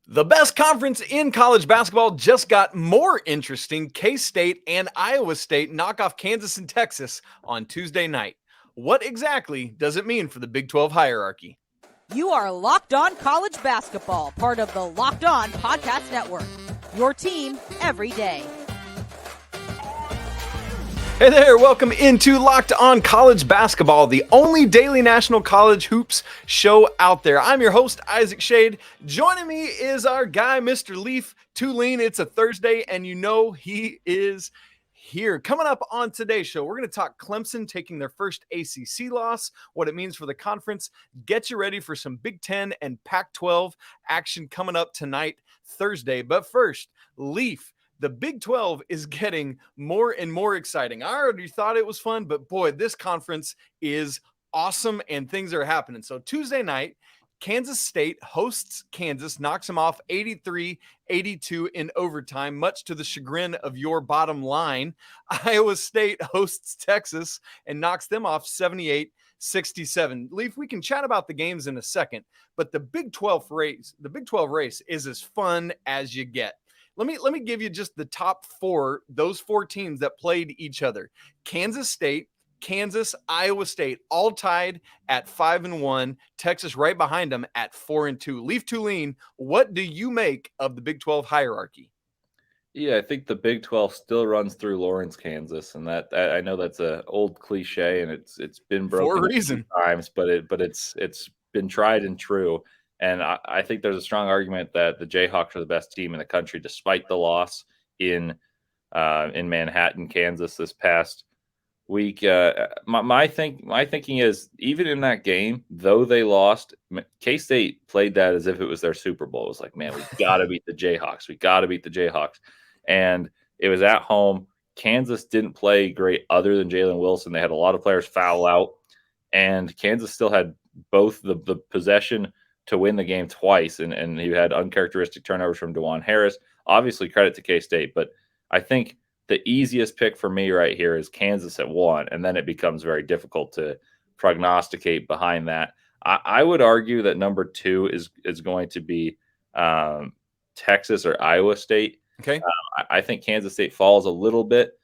The best conference in college basketball just got more interesting. K-State and Iowa State knock off Kansas and Texas on Tuesday night. What exactly does it mean for the Big 12 hierarchy? You are Locked On College Basketball, part of the Locked On Podcast Network. Your team every day. Hey there, welcome into Locked On College Basketball, the only daily national college hoops show out there. I'm your host, Isaac Schade. Joining me is our guy, Mr. Leif Thulin. It's a Thursday, and you know he is here. Coming up on today's show, we're going to talk Clemson taking their first ACC loss, what it means for the conference. Get you ready for some Big Ten and Pac12 action coming up tonight, Thursday. But first, Leif, the Big 12 is getting more and more exciting. I already thought it was fun, but boy, this conference is awesome and things are happening. So Tuesday night, Kansas State hosts Kansas, knocks them off 83-82 in overtime, much to the chagrin of your bottom line. Iowa State hosts Texas and knocks them off 78-67. Leif, we can chat about the games in a second, but the Big 12 race is as fun as you get. Let me give you just the top four, those four teams that played each other. Kansas State, Kansas, Iowa State, all tied at 5-1. Texas right behind them at 4-2. Leif Thulin, what do you make of the Big 12 hierarchy? Yeah, I think the Big 12 still runs through Lawrence, Kansas, and that I know that's an old cliche, and it's been broken For a reason. times, but it's been tried and true. And I think there's a strong argument that the Jayhawks are the best team in the country, despite the loss in Manhattan, Kansas this past week. My thinking is, even in that game, though they lost, K-State played that as if it was their Super Bowl. It was like, man, we got to beat the Jayhawks. We got to beat the Jayhawks. And it was at home. Kansas didn't play great other than Jalen Wilson. They had a lot of players foul out, and Kansas still had both the possession to win the game twice, and he had uncharacteristic turnovers from DeJuan Harris. Obviously, credit to K-State, but I think the easiest pick for me right here is Kansas at 1, and then it becomes very difficult to prognosticate behind that. I would argue that number 2 is going to be Texas or Iowa State. Okay. I think Kansas State falls a little bit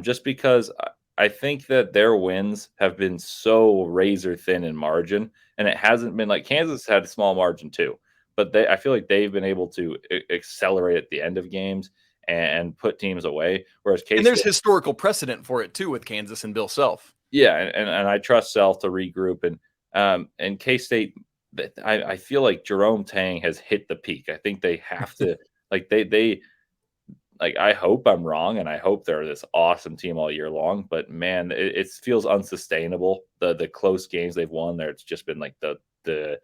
just because I think that their wins have been so razor thin in margin, and it hasn't been like Kansas had a small margin too, but I feel like they've been able to accelerate at the end of games and put teams away. Whereas K-State, and there's historical precedent for it too with Kansas and Bill Self. Yeah, and I trust Self to regroup, and K-State. I feel like Jerome Tang has hit the peak. I think they have to I hope I'm wrong, and I hope they're this awesome team all year long. But man, it feels unsustainable. The close games they've won there, it's just been like the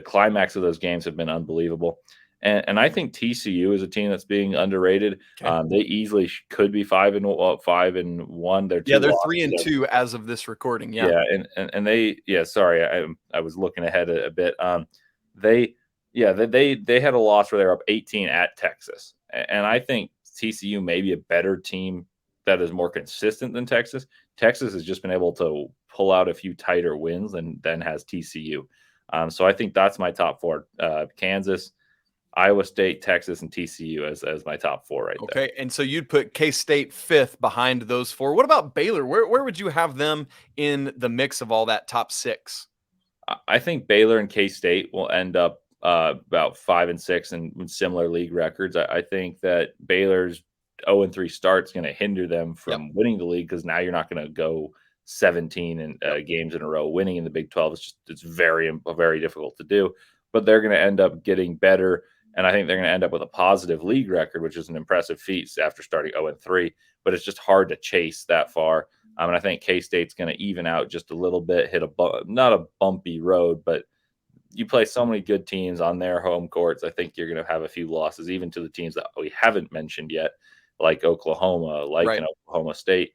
climax of those games have been unbelievable. And I think TCU is a team that's being underrated. Okay. They easily could be 5-1. They're 3-2 as of this recording. Yeah, and they Sorry, I was looking ahead a bit. They had a loss where they were up 18 at Texas, and I think TCU may be a better team that is more consistent than Texas. Texas has just been able to pull out a few tighter wins than has TCU. So I think that's my top 4: Kansas, Iowa State, Texas, and TCU as my top 4 right there. Okay, and so you'd put K-State 5th behind those 4. What about Baylor? Where would you have them in the mix of all that top 6? I think Baylor and K-State will end up about 5 and 6 and similar league records. I think that Baylor's 0-3 start is going to hinder them from winning the league, because now you're not going to go 17 games in a row winning in the Big 12. It's very difficult to do, but they're going to end up getting better. And I think they're going to end up with a positive league record, which is an impressive feat after starting 0-3, but it's just hard to chase that far. And I think K-State's going to even out just a little bit, hit not a bumpy road, but you play so many good teams on their home courts. I think you're going to have a few losses, even to the teams that we haven't mentioned yet, like Oklahoma, an Oklahoma State.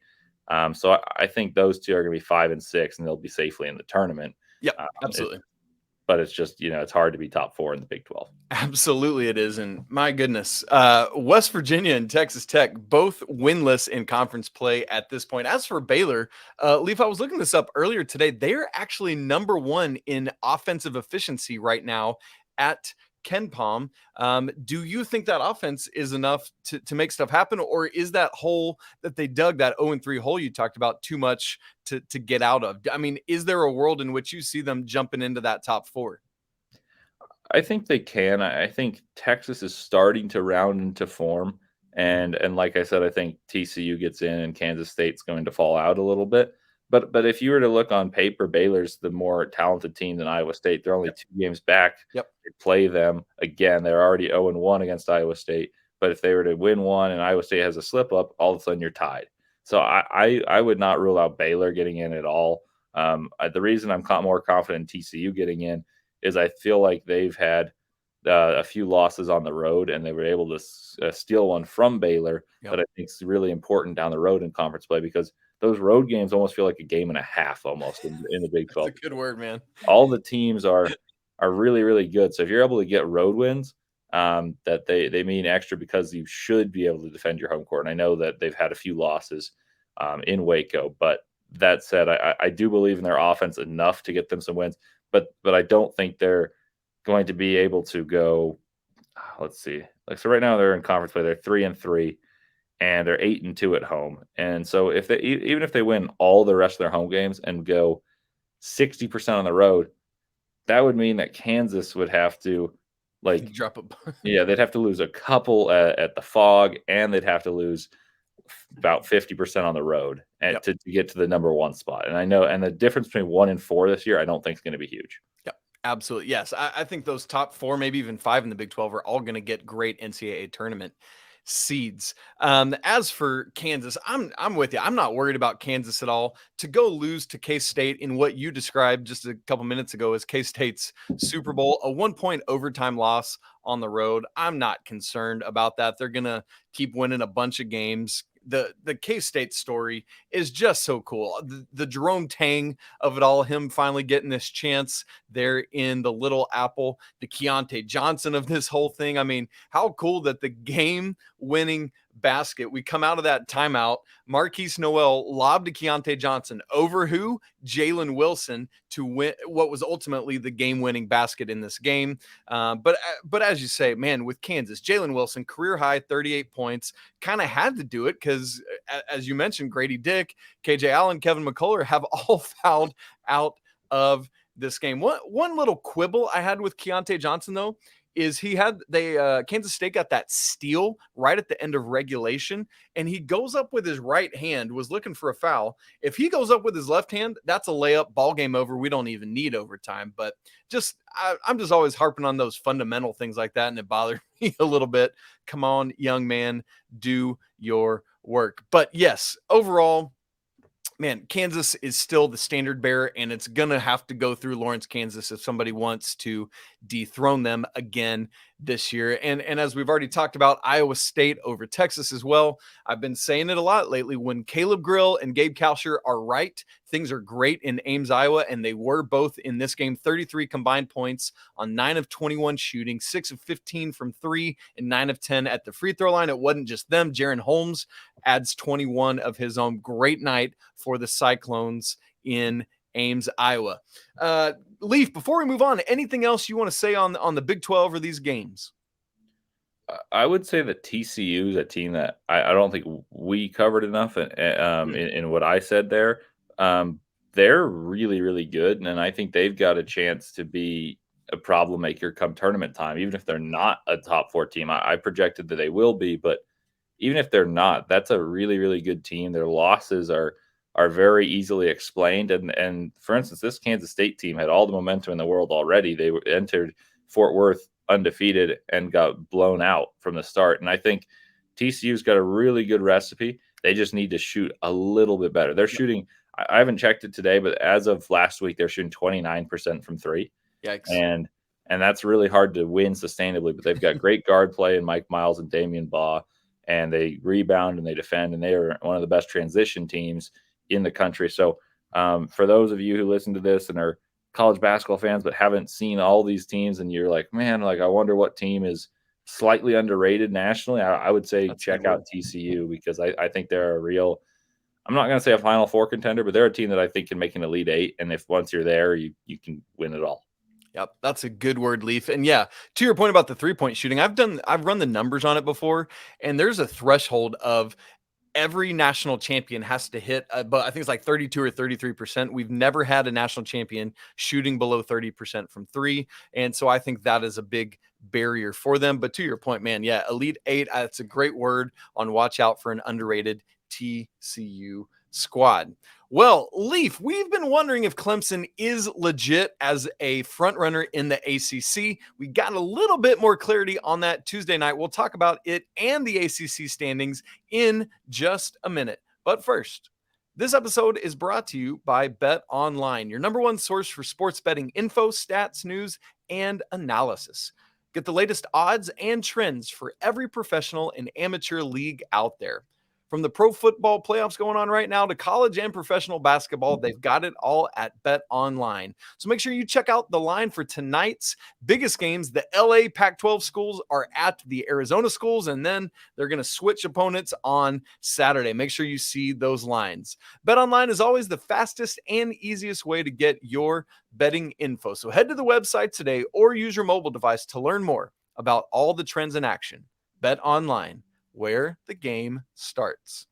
So I think those two are going to be 5 and 6, and they'll be safely in the tournament. Yeah, absolutely. But it's just, it's hard to be top 4 in the Big 12. Absolutely it is. And my goodness, West Virginia and Texas Tech, both winless in conference play at this point. As for Baylor, Leif, I was looking this up earlier today. They're actually number 1 in offensive efficiency right now at Ken Palm. Do you think that offense is enough to make stuff happen, or is that hole that they dug, that 0-3 hole you talked about, too much to get out of? I mean, is there a world in which you see them jumping into that top 4? I think they can. I think Texas is starting to round into form, and like I said, I think TCU gets in, and Kansas State's going to fall out a little bit. But if you were to look on paper, Baylor's the more talented team than Iowa State. They're only 2 games back. Yep. They play them again. They're already 0-1 against Iowa State. But if they were to win one and Iowa State has a slip up, all of a sudden you're tied. So I would not rule out Baylor getting in at all. The reason I'm more confident in TCU getting in is I feel like they've had a few losses on the road, and they were able to steal one from Baylor. Yep. That I think is really important down the road in conference play, because those road games almost feel like a game and a half almost in the Big 12. That's a good word, man. All the teams are really, really good. So if you're able to get road wins, that they mean extra, because you should be able to defend your home court. And I know that they've had a few losses in Waco, but that said, I do believe in their offense enough to get them some wins. But I don't think they're going to be able to go. Let's see. So right now they're in conference play. They're 3-3, and they're 8-2 at home. And so even if they win all the rest of their home games and go 60% on the road, that would mean that Kansas would have to drop a yeah, they'd have to lose a couple at the Fog, and they'd have to lose about 50% on the road to get to the number 1 spot. And I know, and the difference between 1 and 4 this year, I don't think is going to be huge. Yep, absolutely. Yes, I think those top 4, maybe even 5 in the Big 12 are all going to get great NCAA tournament seeds. As for Kansas, I'm with you. I'm not worried about Kansas at all. To go lose to K-State in what you described just a couple minutes ago as K-State's Super Bowl, a 1-point overtime loss on the road, I'm not concerned about that. They're going to keep winning a bunch of games. The K-State story is just so cool. The Jerome Tang of it all, him finally getting this chance there in the Little Apple, the Keyontae Johnson of this whole thing. I mean, how cool that the game-winning basket, we come out of that timeout, Markquis Nowell lobbed to Keyontae Johnson over who? Jalen Wilson, to win what was ultimately the game-winning basket in this game. But as you say, man, with Kansas, Jalen Wilson, career high 38 points, kind of had to do it because, as you mentioned, Gradey Dick, KJ Allen, Kevin McCullar have all fouled out of this game. One little quibble I had with Keyontae Johnson, though, is Kansas State got that steal right at the end of regulation, and he goes up with his right hand, was looking for a foul. If he goes up with his left hand, that's a layup, ball game over. We don't even need overtime. But I'm just always harping on those fundamental things like that, and it bothered me a little bit. Come on, young man, do your work. But yes, overall, man, Kansas is still the standard bearer, and it's going to have to go through Lawrence, Kansas if somebody wants to dethrone them again this year. And as we've already talked about, Iowa State over Texas as well. I've been saying it a lot lately. When Caleb Grill and Gabe Kalscheur are right, things are great in Ames, Iowa, and they were both in this game. 33 combined points on 9 of 21 shooting, 6 of 15 from 3, and 9 of 10 at the free throw line. It wasn't just them. Jaron Holmes adds 21 of his own. Great night for the Cyclones in Ames, Iowa. Leif, before we move on, anything else you want to say on the Big 12 or these games? I would say that TCU is a team that I don't think we covered enough in what I said there. They're really, really good, and I think they've got a chance to be a problem maker come tournament time, even if they're not a top 4 team. I projected that they will be, but even if they're not, that's a really, really good team. Their losses are very easily explained. And for instance, this Kansas State team had all the momentum in the world already. They entered Fort Worth undefeated and got blown out from the start. And I think TCU's got a really good recipe. They just need to shoot a little bit better. They're shooting, I haven't checked it today, but as of last week, they're shooting 29% from 3. Yikes. And that's really hard to win sustainably, but they've got great guard play in Mike Miles and Damian Baugh, and they rebound and they defend, and they are one of the best transition teams in the country. So for those of you who listen to this and are college basketball fans but haven't seen all these teams, and you're like, man, I wonder what team is slightly underrated nationally, I would say check out TCU, because I think they're a real, I'm not going to say a Final Four contender, but they're a team that I think can make an Elite 8, and if once you're there, you can win it all. Yep, that's a good word, Leaf. And yeah, to your point about the 3-point shooting, I've run the numbers on it before, and there's a threshold of every national champion has to hit, but I think it's like 32 or 33%. We've never had a national champion shooting below 30% from three. And so I think that is a big barrier for them. But to your point, man, yeah, Elite Eight, that's a great word on watch out for an underrated TCU squad. Well, Leaf, we've been wondering if Clemson is legit as a front runner in the ACC. We got a little bit more clarity on that Tuesday night. We'll talk about it and the ACC standings in just a minute. But first, this episode is brought to you by Bet Online, your number one source for sports betting info, stats, news, and analysis. Get the latest odds and trends for every professional and amateur league out there. From the pro football playoffs going on right now to college and professional basketball, they've got it all at Bet Online. So make sure you check out the line for tonight's biggest games. The LA Pac12 schools are at the Arizona schools, and then they're going to switch opponents on Saturday. Make sure you see those lines. Bet Online is always the fastest and easiest way to get your betting info. So head to the website today or use your mobile device to learn more about all the trends in action. Bet Online, where the game starts.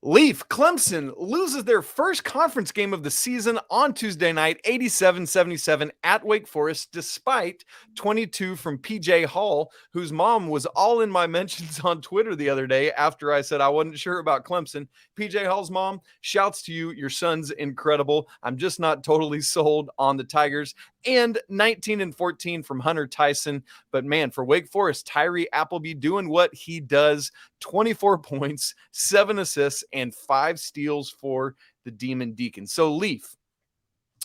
Leaf, Clemson loses their first conference game of the season on Tuesday night, 87-77 at Wake Forest, despite 22 from PJ Hall, whose mom was all in my mentions on Twitter the other day after I said I wasn't sure about Clemson. PJ Hall's mom shouts to you, your son's incredible. I'm just not totally sold on the Tigers. And 19-14 from Hunter Tyson. But man, for Wake Forest, Tyree Appleby doing what he does, 24 points, 7 assists, and 5 steals for the Demon Deacons. So Leaf,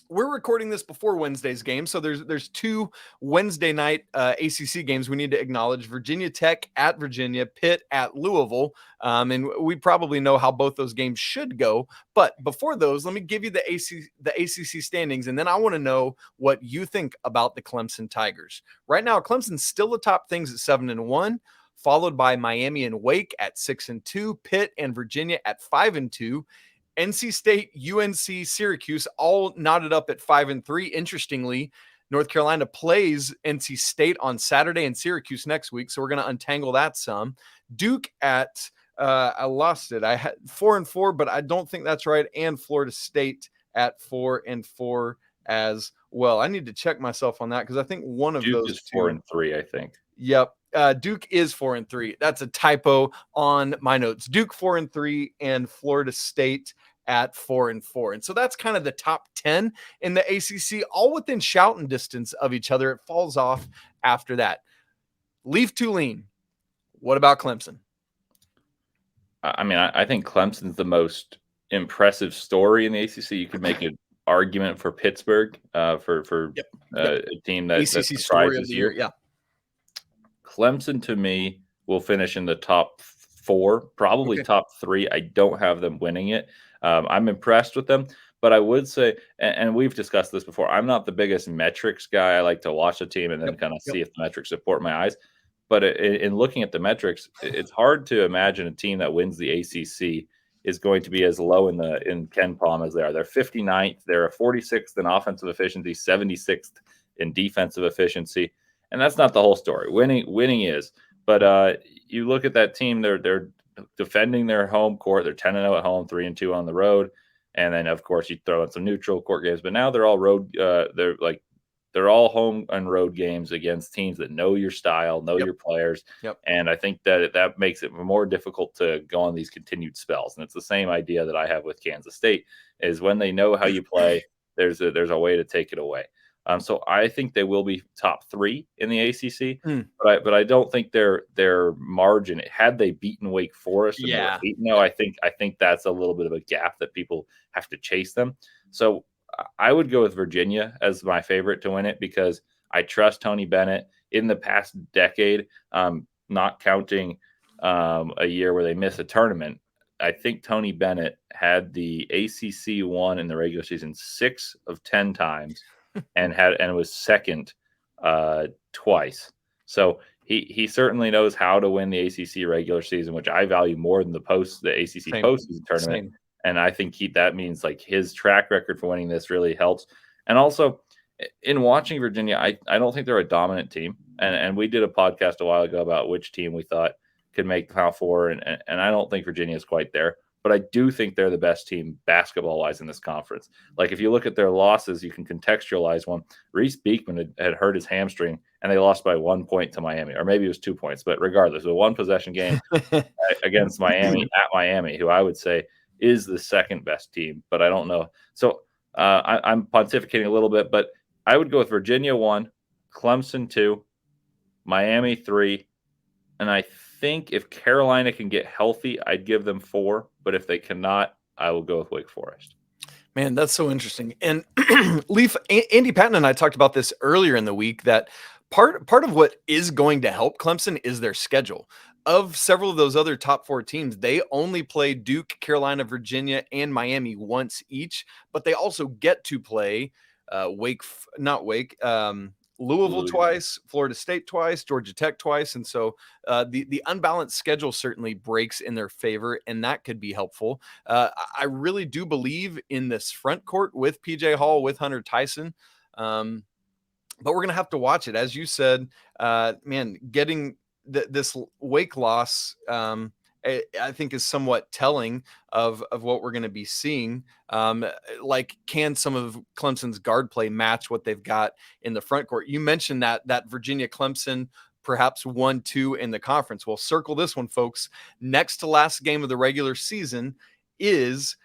we're recording this before Wednesday's game, so there's 2 Wednesday night ACC games we need to acknowledge: Virginia Tech at Virginia, Pitt at Louisville, and we probably know how both those games should go. But before those, let me give you the ACC standings, and then I want to know what you think about the Clemson Tigers. Right now, Clemson's still atop things at 7-1. Followed by Miami and Wake at 6-2, Pitt and Virginia at 5-2, NC State, UNC, Syracuse all knotted up at 5-3. Interestingly, North Carolina plays NC State on Saturday and Syracuse next week, so we're going to untangle that some. Duke at I lost it. I had 4-4, but I don't think that's right. And Florida State at 4-4 as well. I need to check myself on that because I think one of Duke those is two 4-3, I think. Yep. Duke is 4-3. That's a typo on my notes. Duke 4-3 and Florida State at 4-4. And so that's kind of the top 10 in the ACC, all within shouting distance of each other. It falls off after that. Leif Thulin. What about Clemson? I mean, I think Clemson's the most impressive story in the ACC. You could make an argument for Pittsburgh for a team that ACC story of the year. Yeah. Clemson, to me, will finish in the top 4, probably top 3. I don't have them winning it. I'm impressed with them, but I would say, and we've discussed this before, I'm not the biggest metrics guy. I like to watch a team and then kind of see if the metrics support my eyes. But in looking at the metrics, it's hard to imagine a team that wins the ACC is going to be as low in Ken Palm as they are. They're 59th. They're 46th in offensive efficiency, 76th in defensive efficiency. And that's not the whole story. Winning is, but you look at that team. They're defending their home court. They're 10-0 at home, 3-2 on the road, and then of course you throw in some neutral court games. But now they're all road. They're all home and road games against teams that know your style, know your players. And I think that makes it more difficult to go on these continued spells. And it's the same idea that I have with Kansas State: is when they know how you play, there's a way to take it away. So I think they will be top 3 in the ACC, but I don't think their margin, had they beaten Wake Forest, and I think that's a little bit of a gap that people have to chase them. So I would go with Virginia as my favorite to win it because I trust Tony Bennett. In the past decade, not counting a year where they missed a tournament, I think Tony Bennett had the ACC won in the regular season 6 of 10 times. and was second twice. So he certainly knows how to win the ACC regular season, which I value more than the ACC postseason tournament. And I think that means like his track record for winning this really helps. And also, in watching Virginia, I don't think they're a dominant team. And we did a podcast a while ago about which team we thought could make the Final Four, and I don't think Virginia is quite there. But I do think they're the best team basketball-wise in this conference. Like, if you look at their losses, you can contextualize one. Reese Beekman had hurt his hamstring, and they lost by 1 point to Miami, or maybe it was 2 points. But regardless, a one-possession game against Miami at Miami, who I would say is the second best team, but I don't know. So I'm pontificating a little bit, but I would go with Virginia 1, Clemson 2, Miami 3, and I think if Carolina can get healthy, I'd give them 4. But if they cannot, I will go with Wake Forest. Man, that's so interesting. And Leif, Andy Patton and I talked about this earlier in the week, that part of what is going to help Clemson is their schedule. Of several of those other top 4 teams, they only play Duke, Carolina, Virginia, and Miami once each, but they also get to play Louisville twice, Florida State twice, Georgia Tech twice. And so the unbalanced schedule certainly breaks in their favor, and that could be helpful. I really do believe in this front court with PJ Hall, with Hunter Tyson. But we're going to have to watch it. As you said, getting this Wake loss, I think is somewhat telling of what we're going to be seeing. Like, can some of Clemson's guard play match what they've got in the front court? You mentioned that Virginia Clemson, perhaps 1-2 in the conference. Well, circle this one, folks. Next to last game of the regular season is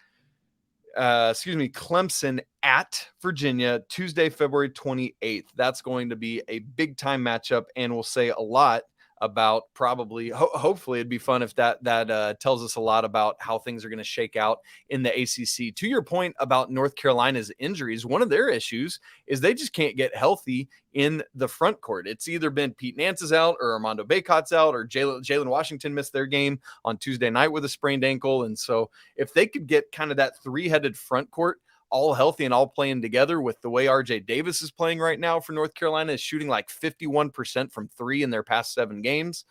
Clemson at Virginia, Tuesday, February 28th. That's going to be a big time matchup, and will say a lot about probably, hopefully it'd be fun if that tells us a lot about how things are going to shake out in the ACC. To your point about North Carolina's injuries, one of their issues is they just can't get healthy in the front court. It's either been Pete Nance is out, or Armando Bacot's out, or Jalen Washington missed their game on Tuesday night with a sprained ankle. And so if they could get kind of that 3-headed front court all healthy and all playing together, with the way RJ Davis is playing right now for North Carolina, is shooting like 51% from 3 in their past 7 games.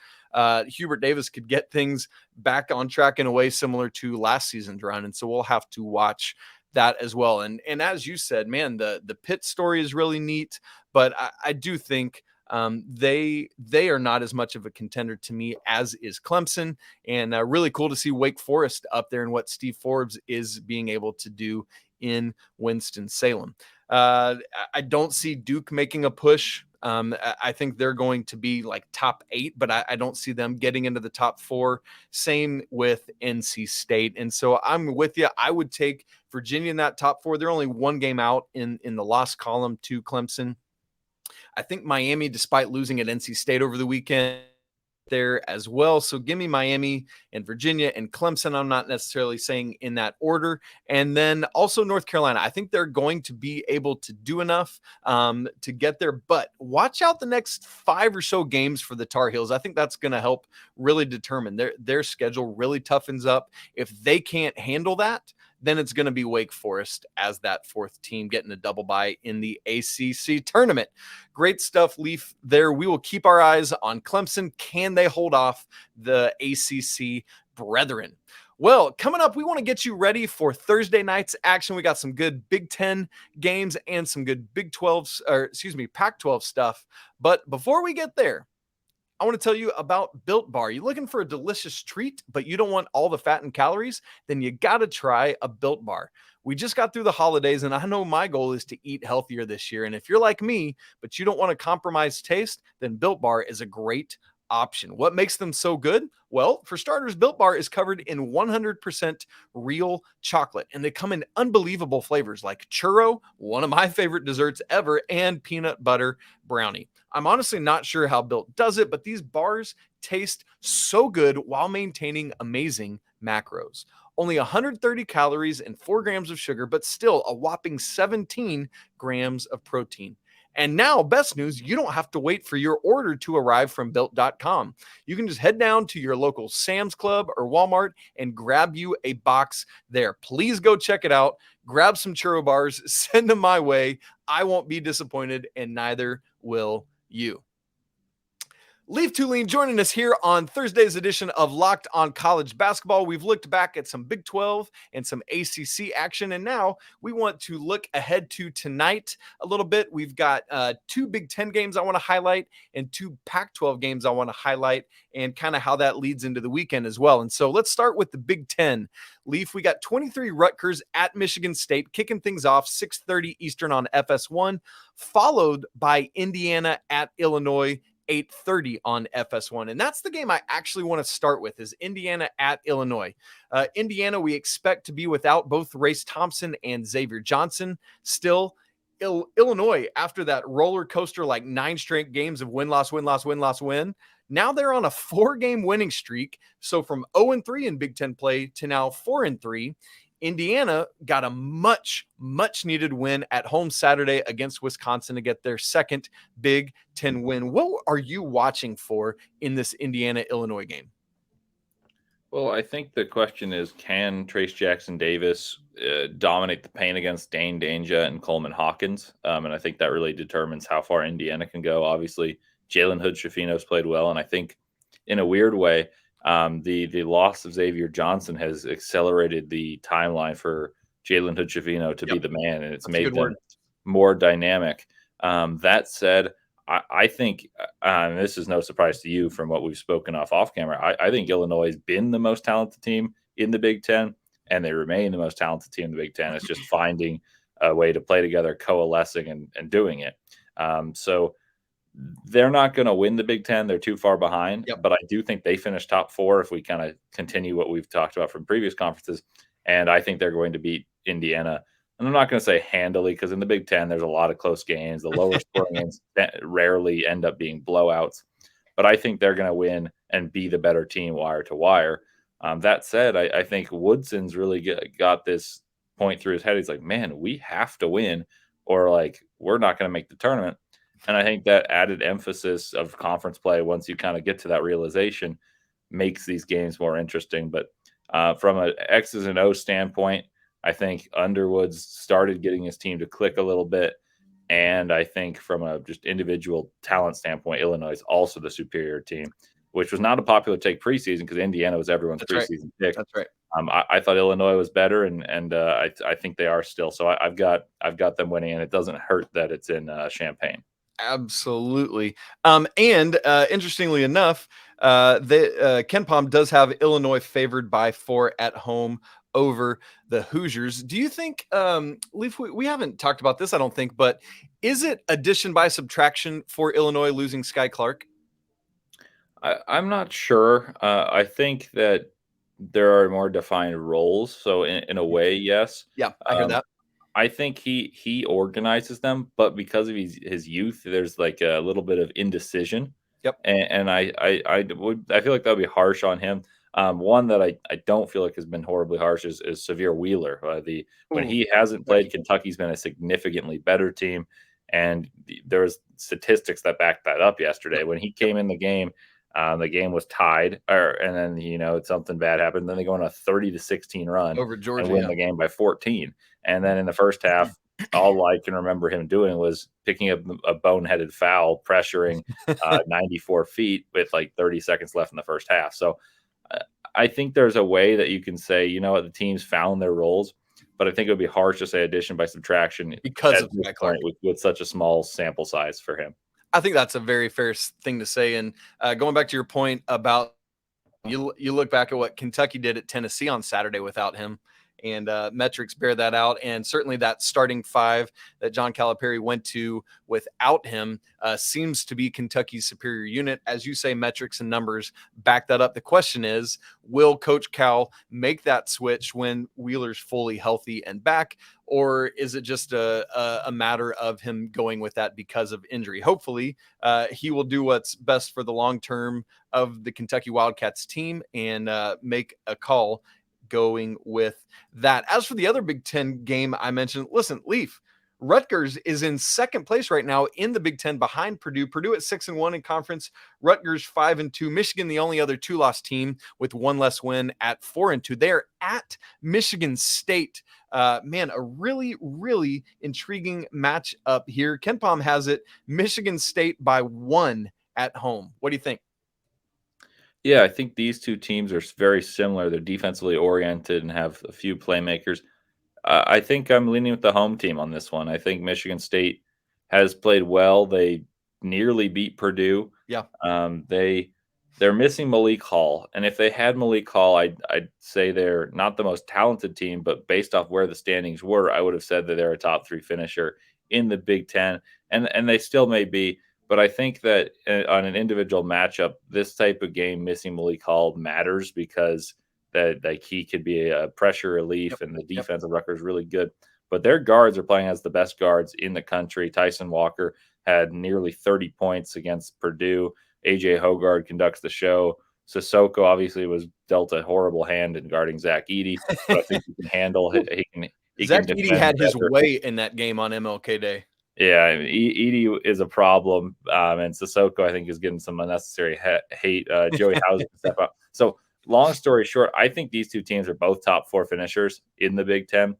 Hubert Davis could get things back on track in a way similar to last season's run. And so we'll have to watch that as well. And as you said, man, the Pitt story is really neat, but I do think they are not as much of a contender to me as is Clemson, and really cool to see Wake Forest up there and what Steve Forbes is being able to do in Winston-Salem. I don't see Duke making a push. I think they're going to be like top 8, but I don't see them getting into the top 4. Same with NC State. And so I'm with you. I would take Virginia in that top 4. They're only 1 game out in the loss column to Clemson. I think Miami, despite losing at NC State over the weekend, there as well. So give me Miami and Virginia and Clemson. I'm not necessarily saying in that order. And then also North Carolina. I think they're going to be able to do enough to get there, but watch out the next 5 or so games for the Tar Heels. I think that's going to help really determine their schedule really toughens up. If they can't handle that, then it's going to be Wake Forest as that 4th team getting a double bye in the ACC tournament. Great stuff, Leif, there. We will keep our eyes on Clemson. Can they hold off the ACC brethren? Well, coming up, we want to get you ready for Thursday night's action. We got some good Big Ten games and some good Pac-12 stuff. But before we get there, I want to tell you about Built Bar. You looking for a delicious treat, but you don't want all the fat and calories? Then you got to try a Built Bar. We just got through the holidays, and I know my goal is to eat healthier this year. And if you're like me, but you don't want to compromise taste, then Built Bar is a great option. What makes them so good? Well, for starters, Built Bar is covered in 100% real chocolate, and they come in unbelievable flavors like churro, one of my favorite desserts ever, and peanut butter brownie. I'm honestly not sure how Built does it, but these bars taste so good while maintaining amazing macros. Only 130 calories and 4 grams of sugar, but still a whopping 17 grams of protein. And now, best news, you don't have to wait for your order to arrive from Built.com. You can just head down to your local Sam's Club or Walmart and grab you a box there. Please go check it out. Grab some churro bars, send them my way. I won't be disappointed, and neither will you. Leif Thulin joining us here on Thursday's edition of Locked on College Basketball. We've looked back at some Big 12 and some ACC action, and now we want to look ahead to tonight a little bit. We've got two Big 10 games I want to highlight and two Pac-12 games I want to highlight, and kind of how that leads into the weekend as well. And so let's start with the Big 10. Leif, we got 23 Rutgers at Michigan State, kicking things off 6:30 Eastern on FS1, followed by Indiana at Illinois, 8:30 on FS1. And that's the game I actually want to start with, is Indiana at Illinois. Indiana, we expect to be without both Race Thompson and Xavier Johnson still. Illinois, after that roller coaster, like 9 straight games of win, loss, win, loss, win, loss, win, now they're on a 4-game winning streak. So from 0-3 in Big Ten play to now 4-3. Indiana got a much needed win at home Saturday against Wisconsin to get their second Big Ten win. What are you watching for in this Indiana-Illinois game? Well, I think the question is, can Trace Jackson Davis dominate the paint against Dane Danja and Coleman Hawkins? And I think that really determines how far Indiana can go. Obviously, Jalen Hood-Schifino's played well, and I think in a weird way, the loss of Xavier Johnson has accelerated the timeline for Jalen Hood-Schifino to be the man, and it's made them more dynamic. That said, I think, and this is no surprise to you from what we've spoken off camera, I think Illinois has been the most talented team in the Big Ten, and they remain the most talented team in the Big Ten. It's just finding a way to play together, coalescing, and doing it. So they're not going to win the Big Ten. They're too far behind, but I do think they finish top 4 if we kind of continue what we've talked about from previous conferences. And I think they're going to beat Indiana. And I'm not going to say handily, because in the Big Ten, there's a lot of close games. The lower scoring games rarely end up being blowouts. But I think they're going to win and be the better team wire to wire. That said, I think Woodson's really got this point through his head. He's like, man, we have to win, or like we're not going to make the tournament. And I think that added emphasis of conference play, once you kind of get to that realization, makes these games more interesting. But from an X's and O's standpoint, I think Underwood's started getting his team to click a little bit. And I think from a just individual talent standpoint, Illinois is also the superior team, which was not a popular take preseason because Indiana was everyone's preseason pick. That's right. I thought Illinois was better, and I think they are still. So I've got them winning, and it doesn't hurt that it's in Champaign. Absolutely. And interestingly enough, KenPom does have Illinois favored by 4 at home over the Hoosiers. Do you think, Leif, we haven't talked about this, I don't think, but is it addition by subtraction for Illinois losing Sky Clark? I'm not sure. I think that there are more defined roles. So in a way, yes. Yeah, I heard that. I think he organizes them, but because of his youth, there's like a little bit of indecision. Yep. And I feel like that would be harsh on him. One that I don't feel like has been horribly harsh is Severe Wheeler. When he hasn't played, Kentucky's been a significantly better team, and there was statistics that backed that up yesterday. When he came in the game was tied, and then something bad happened. Then they go on a 30-16 run over Georgia and win the game by 14. And then in the first half, all I can remember him doing was picking up a boneheaded foul, pressuring 94 feet with like 30 seconds left in the first half. So I think there's a way that you can say, the teams found their roles, but I think it would be harsh to say addition by subtraction because of that point with such a small sample size for him. I think that's a very fair thing to say. And going back to your point about you look back at what Kentucky did at Tennessee on Saturday without him, and metrics bear that out. And certainly that starting 5 that John Calipari went to without him seems to be Kentucky's superior unit. As you say, metrics and numbers back that up. The question is, will Coach Cal make that switch when Wheeler's fully healthy and back? Or is it just a matter of him going with that because of injury? Hopefully, he will do what's best for the long term of the Kentucky Wildcats team and make a call going with that. As for the other Big Ten game I mentioned, listen, Leif, Rutgers is in second place right now in the Big Ten behind Purdue. Purdue at 6-1 in conference. Rutgers 5-2. Michigan, the only other 2-loss team with 1 less win at 4-2. They're at Michigan State. Man, a really, really intriguing matchup here. KenPom has it Michigan State by 1 at home. What do you think? Yeah, I think these two teams are very similar. They're defensively oriented and have a few playmakers. I think I'm leaning with the home team on this one. I think Michigan State has played well. They nearly beat Purdue. Yeah. They're missing Malik Hall, and if they had Malik Hall, I'd say they're not the most talented team, but based off where the standings were, I would have said that they're a top 3 finisher in the Big Ten, and they still may be. But I think that on an individual matchup, this type of game, missing Malik Hall matters because that like he could be a pressure relief, and the defense of Rutgers is really good. But their guards are playing as the best guards in the country. Tyson Walker had nearly 30 points against Purdue. AJ Hogard conducts the show. Sissoko obviously was dealt a horrible hand in guarding Zach Edey, but I think he can handle it. Zach Edey had his way in that game on MLK Day. Yeah, Edey is a problem, and Sissoko I think is getting some unnecessary hate. Joey Hauser to step up. So long story short, I think these two teams are both top 4 finishers in the Big Ten,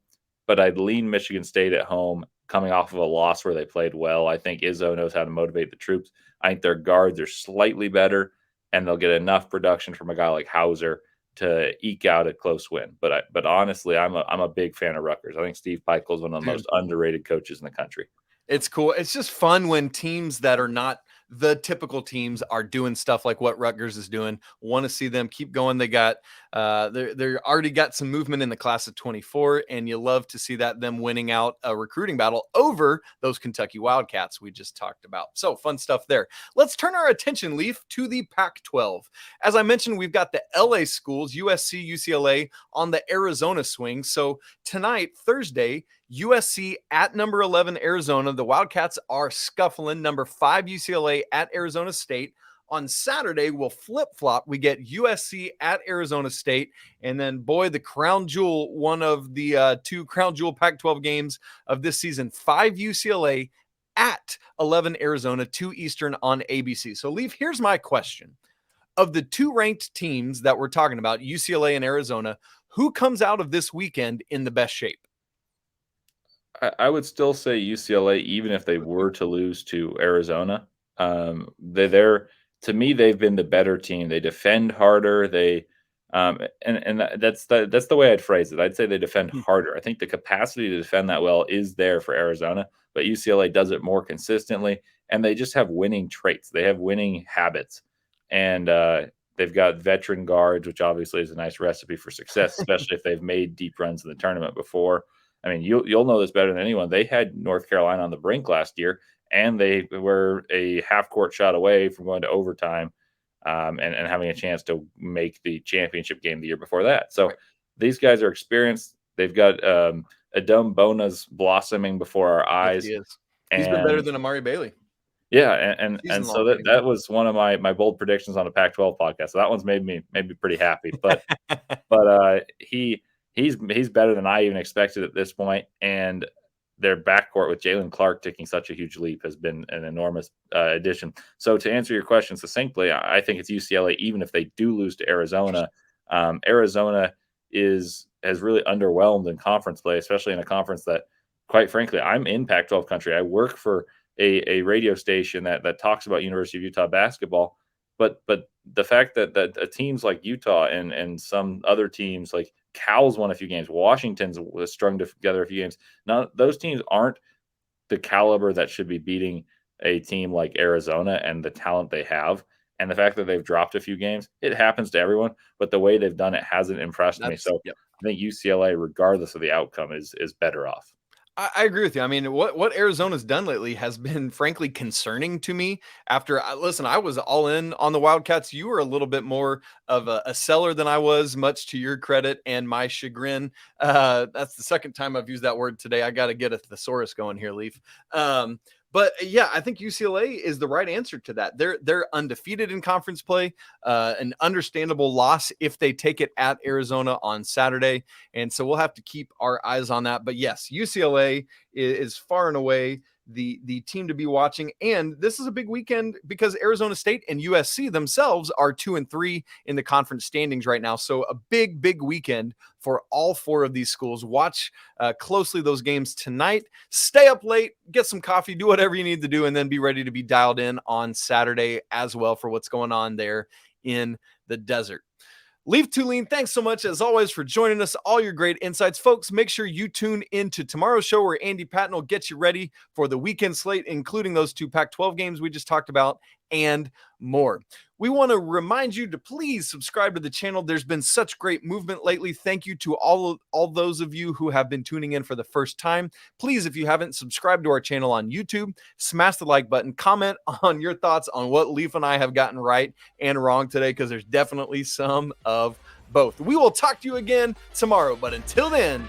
but I'd lean Michigan State at home coming off of a loss where they played well. I think Izzo knows how to motivate the troops. I think their guards are slightly better, and they'll get enough production from a guy like Hauser to eke out a close win. But honestly, I'm a big fan of Rutgers. I think Steve Peichel is one of the most underrated coaches in the country. It's cool. It's just fun when teams that are not the typical teams are doing stuff like what Rutgers is doing. Want to see them keep going. They got they're already got some movement in the class of 24, and you love to see that them winning out a recruiting battle over those Kentucky Wildcats we just talked about. So fun stuff there. Let's turn our attention, Leaf, to the Pac-12. As I mentioned, we've got the LA schools, USC, UCLA on the Arizona swing. So tonight, Thursday, USC at number 11 Arizona. The Wildcats are scuffling. Number 5 UCLA at Arizona State. On Saturday, we'll flip-flop. We get USC at Arizona State. And then, boy, the crown jewel, one of the 2 crown jewel Pac-12 games of this season, 5 UCLA at 11 Arizona, 2 Eastern on ABC. So, Leaf, here's my question. Of the 2 ranked teams that we're talking about, UCLA and Arizona, who comes out of this weekend in the best shape? I would still say UCLA, even if they were to lose to Arizona. They're to me, they've been the better team. They defend harder. That's the way I'd phrase it. I'd say they defend harder. I think the capacity to defend that well is there for Arizona, but UCLA does it more consistently, and they just have winning traits. They have winning habits, and they've got veteran guards, which obviously is a nice recipe for success, especially if they've made deep runs in the tournament before. I mean, you'll know this better than anyone. They had North Carolina on the brink last year, and they were a half-court shot away from going to overtime and having a chance to make the championship game the year before that. So these guys are experienced. They've got Adom Bona's blossoming before our eyes. Yes, he is. He's been better than Amari Bailey. Yeah, and so that was one of my bold predictions on a Pac-12 podcast. So that one's made me pretty happy. But he's better than I even expected at this point, and their backcourt with Jalen Clark taking such a huge leap has been an enormous addition. So to answer your question succinctly, I think it's UCLA, even if they do lose to Arizona. Arizona has really underwhelmed in conference play, especially in a conference that, quite frankly, I'm in Pac-12 country. I work for a radio station that talks about University of Utah basketball, but the fact that teams like Utah and some other teams like Cal's won a few games, Washington's was strung together a few games. Now those teams aren't the caliber that should be beating a team like Arizona and the talent they have. And the fact that they've dropped a few games, it happens to everyone, but the way they've done it hasn't impressed me. So I think UCLA, regardless of the outcome, is better off. I agree with you. I mean, what Arizona's done lately has been frankly concerning to me. After I was all in on the Wildcats. You were a little bit more of a seller than I was, much to your credit and my chagrin. That's the second time I've used that word today. I got to get a thesaurus going here, Leaf. But yeah, I think UCLA is the right answer to that. They're undefeated in conference play, an understandable loss if they take it at Arizona on Saturday. And so we'll have to keep our eyes on that. But yes, UCLA is far and away the team to be watching. And this is a big weekend because Arizona State and USC themselves are 2-3 in the conference standings right now. So a big weekend for all four of these schools. Watch closely those games tonight. Stay up late, get some coffee, do whatever you need to do, and then be ready to be dialed in on Saturday as well for what's going on there in the desert. Leif Thulin, thanks so much as always for joining us. All your great insights. Folks, make sure you tune into tomorrow's show where Andy Patton will get you ready for the weekend slate, including those 2 Pac-12 games we just talked about and more. We want to remind you to please subscribe to the channel. There's been such great movement lately. Thank you to all those of you who have been tuning in for the first time. Please, if you haven't subscribed to our channel on YouTube, smash the like button, comment on your thoughts on what Leif and I have gotten right and wrong today, because there's definitely some of both. We will talk to you again tomorrow, but until then,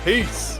peace.